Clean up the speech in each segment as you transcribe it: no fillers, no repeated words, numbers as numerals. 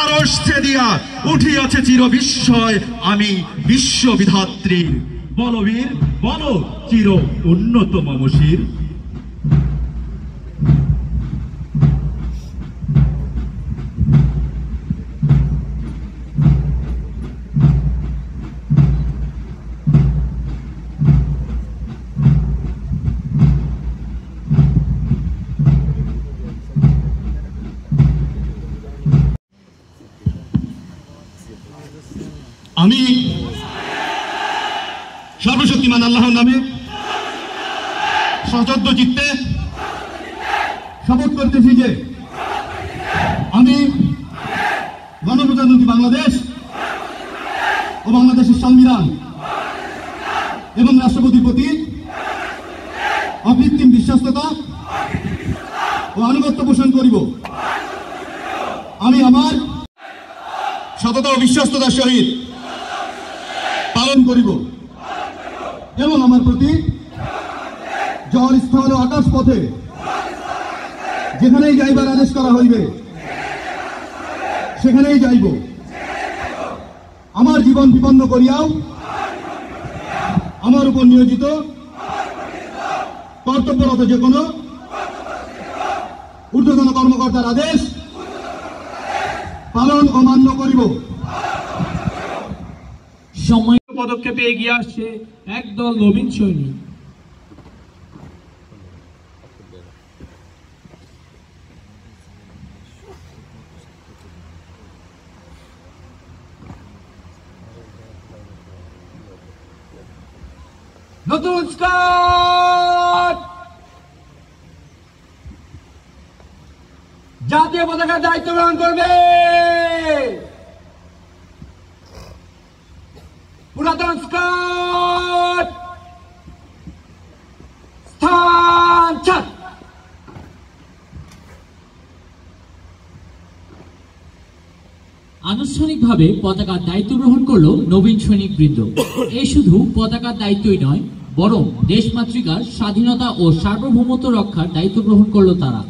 আরশ ছেদিয়া উঠিয়াছে চির বিস্ময়, আমি বিশ্ববিধাত্রী। বলবীর বল, চির উন্নত মমশির। আমি সর্বশক্তিমান আল্লাহর নামে সশ্রদ্ধ চিত্তে শপথ করতেছি যে আমি গণপ্রজাতন্ত্রী বাংলাদেশ ও বাংলাদেশের সংবিধান এবং রাষ্ট্রপতির প্রতি অকৃত্রিম বিশ্বস্ততা ও আনুগত্য পোষণ করিব। আমি আমার সততা ও বিশ্বস্ততার সহিত পালন করিব এবং আমার প্রতি জল, স্থল ও আকাশ পথে যেখানেই যাইবার আদেশ করা হইবে সেখানেই যাইব। আমার জীবন বিপন্ন করিয়াও আমার উপর নিয়োজিত কর্তব্যরত যে কোনো ঊর্ধ্বতন কর্মকর্তার আদেশ পালন ও মান্য করিব। সময় পদক্ষেপে এগিয়ে আসছে একদল নবীন সৈনিক। নতুন স্কোয়াড জাতীয় পতাকার দায়িত্ব গ্রহণ করবে। পুরাতন স্কোয়াড স্থান ছাড়। আনুষ্ঠানিকভাবে পতাকার দায়িত্ব গ্রহণ করলো নবীন সৈনিক বৃন্দ। এই শুধু পতাকার দায়িত্বই নয়, বরং দেশমাতৃকার স্বাধীনতা ও সার্বভৌমত্ব রক্ষার দায়িত্ব গ্রহণ করলো তারা।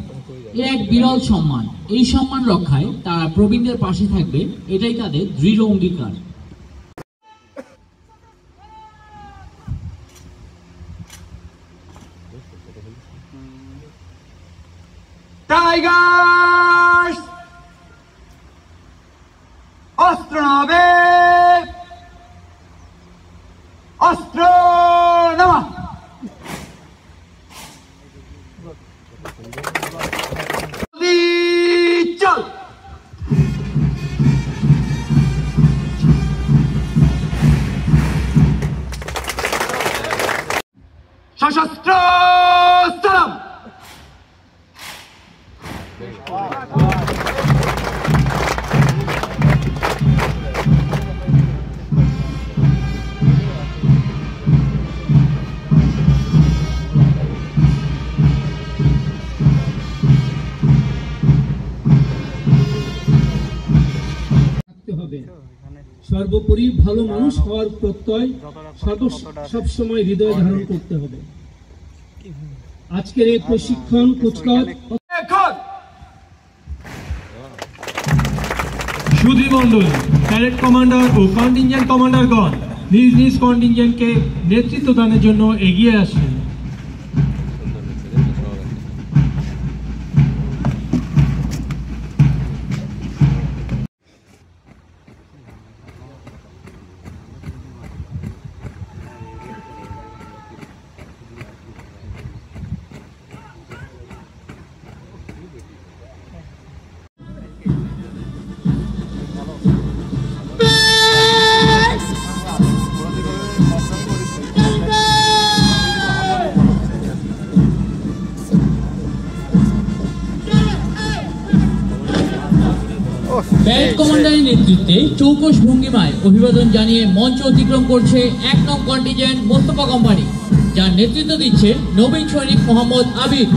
এ এক বিরল সম্মান। এই সম্মান রক্ষায় তারা প্রবীণদের পাশে থাকবে, এটাই তাদের দৃঢ় অঙ্গীকার। টাইগার্স অস্ত্র নামাবে, অস্ত্র নামা। চল সশস্ত্র সালাম। সর্বোপরি ভালো মানুষ হওয়ার প্রত্যয় সবসময় হৃদয় ধারণ করতে হবে। আজকের এই প্রশিক্ষণ কুচকাওয়াজ সুধীমণ্ডল, প্যারেড কমান্ডার ও কন্টিনজেন্ট কমান্ডারগণ নিজ নিজ কন্টিনজেন্টকে নেতৃত্ব দানের জন্য এগিয়ে আসেন। ব্যান্ড কমান্ডারের নেতৃত্বে চৌকস ভঙ্গিমায় অভিবাদন জানিয়ে মঞ্চ অতিক্রম করছে ১ নং কন্টিনজেন্ট মোস্তফা কোম্পানি, যার নেতৃত্ব দিচ্ছে নবীন সৈনিক মোহাম্মদ আবিদ।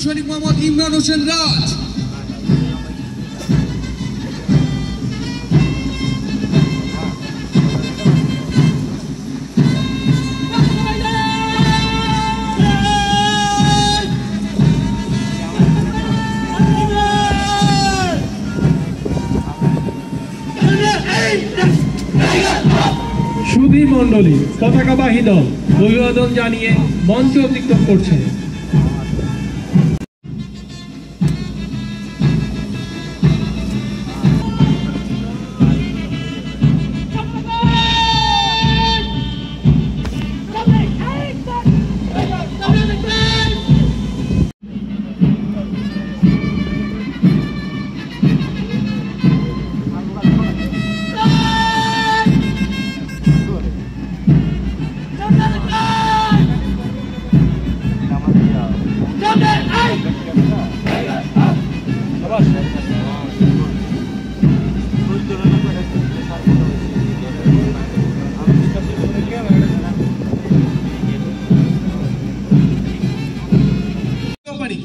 সৈনিক মোহাম্মদ ইমরান হোসেন রাজ। সুধী মণ্ডলী পতাকাবাহী দল অভিবাদন জানিয়ে মঞ্চ অতিক্রম করছে।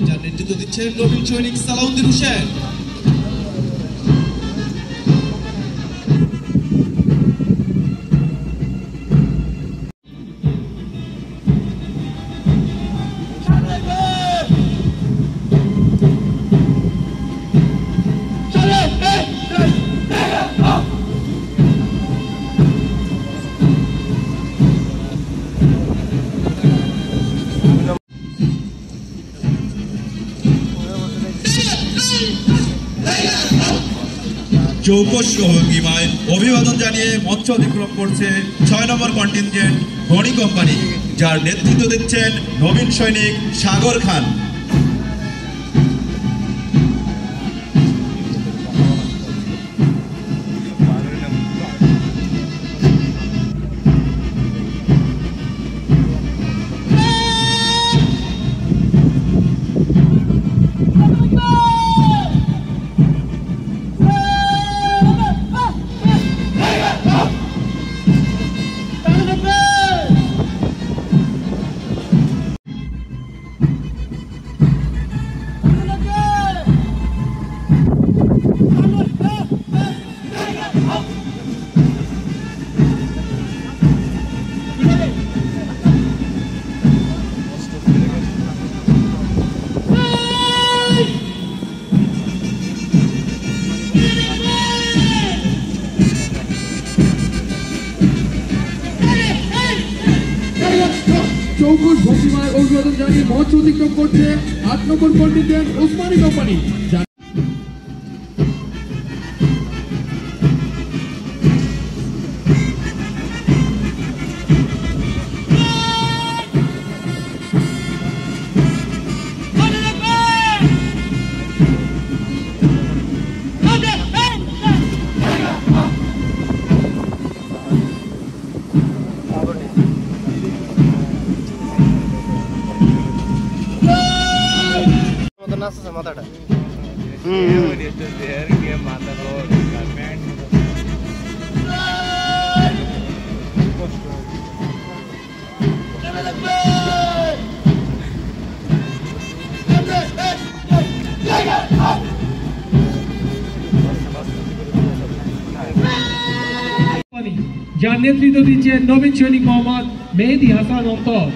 যার নেতৃত্ব দিচ্ছেন নবীন সৈনিক সালাউদ্দিন হোসেন। চৌকস ভঙ্গিমায় অভিবাদন জানিয়ে মঞ্চ অতিক্রম করছে ৬ নম্বর কন্টিনজেন্ট গণি কোম্পানি, যার নেতৃত্ব দিচ্ছেন নবীন সৈনিক সাগর খান। চৌকস ভঙ্গিমায় অভিবাদন জানিয়ে মঞ্চ অতিক্রম করছে ৮ নম্বর কন্টিনজেন্ট ওসমানী কোম্পানি। মাথাটা যার নেতৃত্ব দিচ্ছেন নবীন সৈনিক মোহাম্মদ মেহেদি হাসান অন্তর।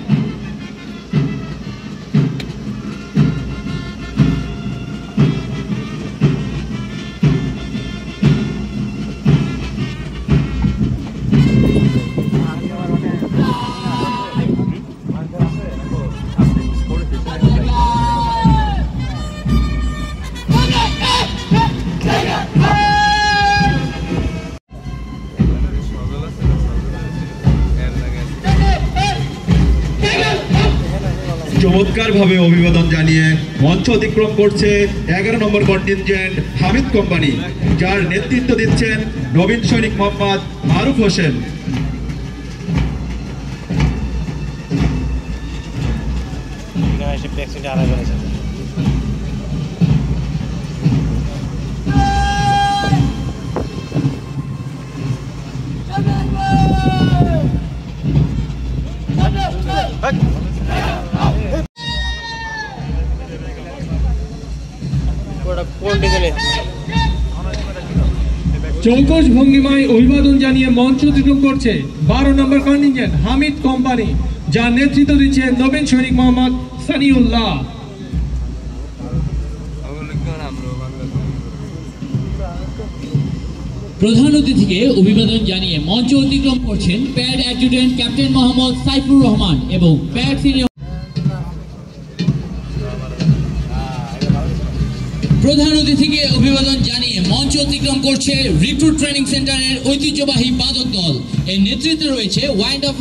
চমৎকারভাবে অভিবাদন জানিয়ে মঞ্চ অতিক্রম করছে 11 নম্বর কন্টিনজেন্ট হামিদ কোম্পানি, যার নেতৃত্ব দিচ্ছেন নবীন সৈনিক মোহাম্মদ মারুফ হোসেন। চৌকস ভঙ্গিমায় অভিবাদন জানিয়ে মঞ্চ অতিক্রম করছে 12 নম্বর কন্টিনজেন্ট হামিদ কোম্পানি, যার নেতৃত্ব দিচ্ছেন নবীন সৈনিক মোহাম্মদ সানিউল্লাহ। প্রধান অতিথিকে অভিবাদন জানিয়ে মঞ্চ অতিক্রম করছেন pad adjutant captain Mohammad Saifur Rahman এবং প্যাড সিনিয়র। প্রধান অতিথিকে অভিবাদন জানিয়ে মঞ্চ অতিক্রম করছে রিক্রুট ট্রেনিং সেন্টারের ঐতিহ্যবাহী বাদক দল। এর নেতৃত্বে রয়েছে ওয়াইন্ড অফ